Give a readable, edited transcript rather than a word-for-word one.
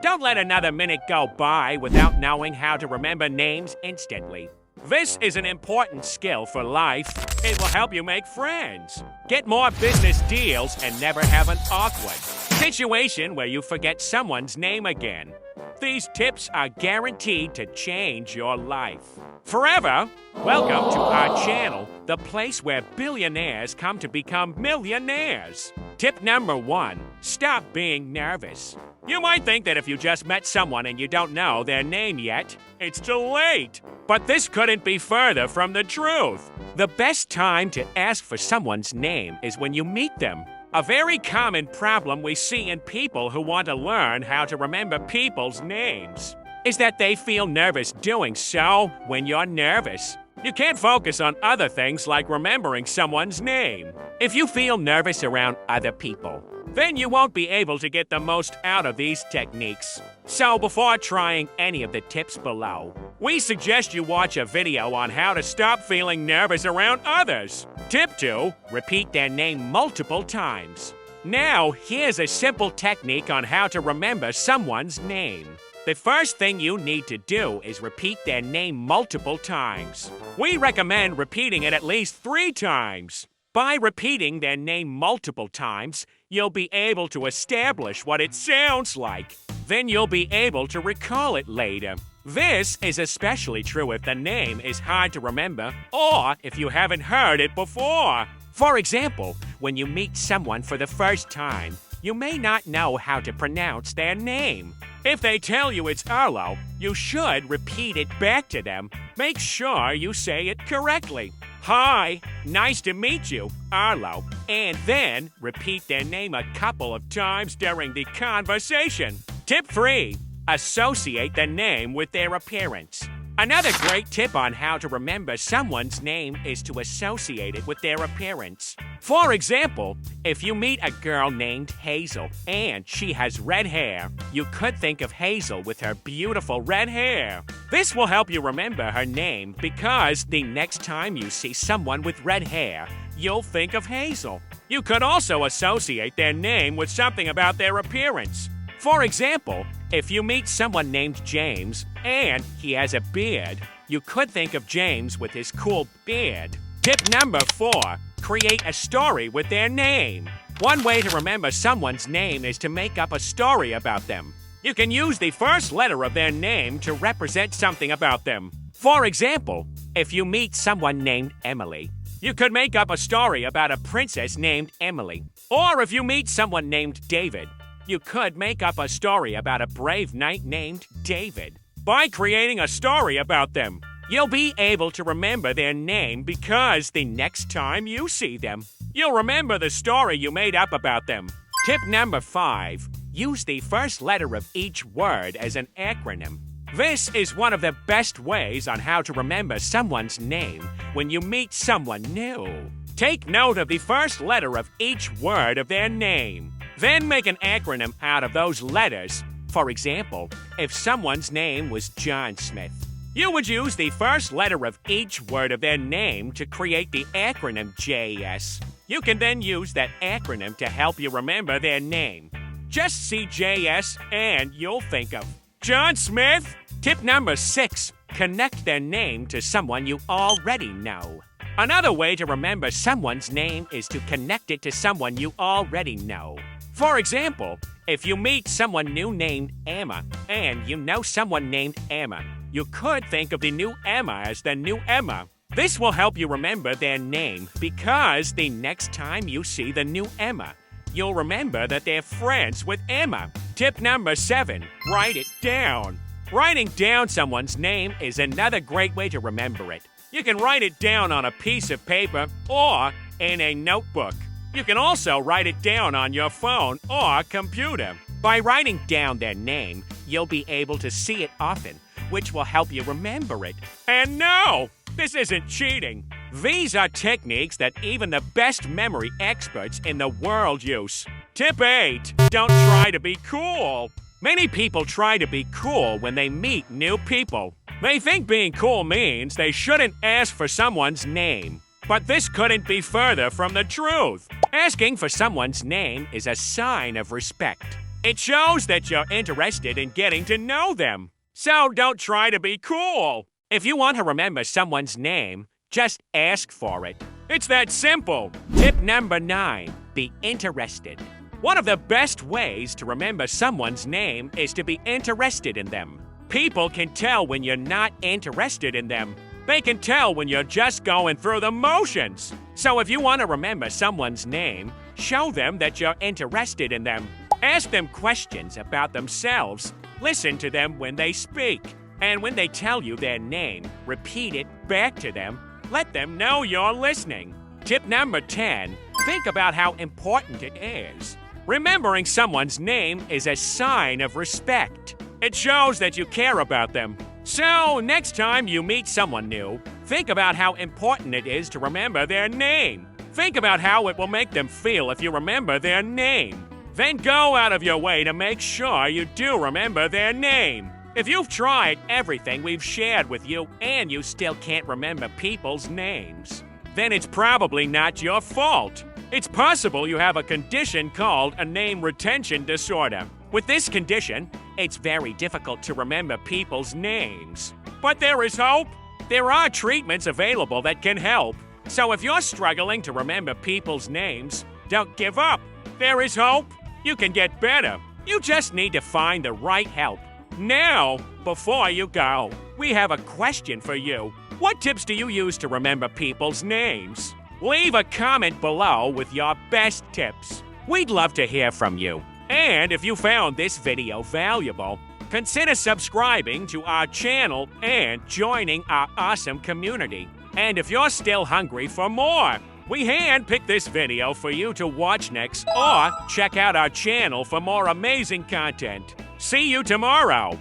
Don't let another minute go by without knowing how to remember names instantly. This is an important skill for life. It will help you make friends, get more business deals, and never have an awkward situation where you forget someone's name again. These tips are guaranteed to change your life forever. Welcome to our channel, the place where billionaires come to become millionaires. Tip number 1, stop being nervous. You might think that if you just met someone and you don't know their name yet, it's too late. But this couldn't be further from the truth. The best time to ask for someone's name is when you meet them. A very common problem we see in people who want to learn how to remember people's names is that they feel nervous doing so when you're nervous. You can't focus on other things like remembering someone's name. If you feel nervous around other people, then you won't be able to get the most out of these techniques. So before trying any of the tips below, we suggest you watch a video on how to stop feeling nervous around others. Tip 2, repeat their name multiple times. Now, here's a simple technique on how to remember someone's name. The first thing you need to do is repeat their name multiple times. We recommend repeating it at least 3 times. By repeating their name multiple times, you'll be able to establish what it sounds like. Then you'll be able to recall it later. This is especially true if the name is hard to remember or if you haven't heard it before. For example, when you meet someone for the first time, you may not know how to pronounce their name. If they tell you it's Arlo, you should repeat it back to them. Make sure you say it correctly. Hi, nice to meet you, Arlo. And then repeat their name a couple of times during the conversation. Tip 3, associate the name with their appearance. Another great tip on how to remember someone's name is to associate it with their appearance. For example, if you meet a girl named Hazel and she has red hair, you could think of Hazel with her beautiful red hair. This will help you remember her name because the next time you see someone with red hair, you'll think of Hazel. You could also associate their name with something about their appearance. For example, if you meet someone named James and he has a beard, you could think of James with his cool beard. Tip number 4, create a story with their name. One way to remember someone's name is to make up a story about them. You can use the first letter of their name to represent something about them. For example, if you meet someone named Emily, you could make up a story about a princess named Emily. Or if you meet someone named David, you could make up a story about a brave knight named David. By creating a story about them, you'll be able to remember their name because the next time you see them, you'll remember the story you made up about them. Tip number 5, use the first letter of each word as an acronym. This is one of the best ways on how to remember someone's name when you meet someone new. Take note of the first letter of each word of their name. Then make an acronym out of those letters. For example, if someone's name was John Smith, you would use the first letter of each word of their name to create the acronym JS. You can then use that acronym to help you remember their name. Just see JS and you'll think of John Smith. Tip number 6, connect their name to someone you already know. Another way to remember someone's name is to connect it to someone you already know. For example, if you meet someone new named Emma and you know someone named Emma, you could think of the new Emma as the new Emma. This will help you remember their name because the next time you see the new Emma, you'll remember that they're friends with Emma. Tip number 7, write it down. Writing down someone's name is another great way to remember it. You can write it down on a piece of paper or in a notebook. You can also write it down on your phone or computer. By writing down their name, you'll be able to see it often, which will help you remember it. And no, this isn't cheating. These are techniques that even the best memory experts in the world use. Tip 8, don't try to be cool. Many people try to be cool when they meet new people. They think being cool means they shouldn't ask for someone's name. But this couldn't be further from the truth. Asking for someone's name is a sign of respect. It shows that you're interested in getting to know them. So don't try to be cool. If you want to remember someone's name, just ask for it. It's that simple. Tip number 9, be interested. One of the best ways to remember someone's name is to be interested in them. People can tell when you're not interested in them. They can tell when you're just going through the motions. So if you want to remember someone's name, show them that you're interested in them. Ask them questions about themselves. Listen to them when they speak. And when they tell you their name, repeat it back to them. Let them know you're listening. Tip number 10, think about how important it is. Remembering someone's name is a sign of respect. It shows that you care about them. So, next time you meet someone new, think about how important it is to remember their name. Think about how it will make them feel if you remember their name. Then go out of your way to make sure you do remember their name. If you've tried everything we've shared with you and you still can't remember people's names, then it's probably not your fault. It's possible you have a condition called a name retention disorder. With this condition, it's very difficult to remember people's names. But there is hope. There are treatments available that can help. So if you're struggling to remember people's names, don't give up. There is hope. You can get better. You just need to find the right help. Now, before you go, we have a question for you. What tips do you use to remember people's names? Leave a comment below with your best tips. We'd love to hear from you. And if you found this video valuable, consider subscribing to our channel and joining our awesome community. And if you're still hungry for more, we handpicked this video for you to watch next, or check out our channel for more amazing content. See you tomorrow!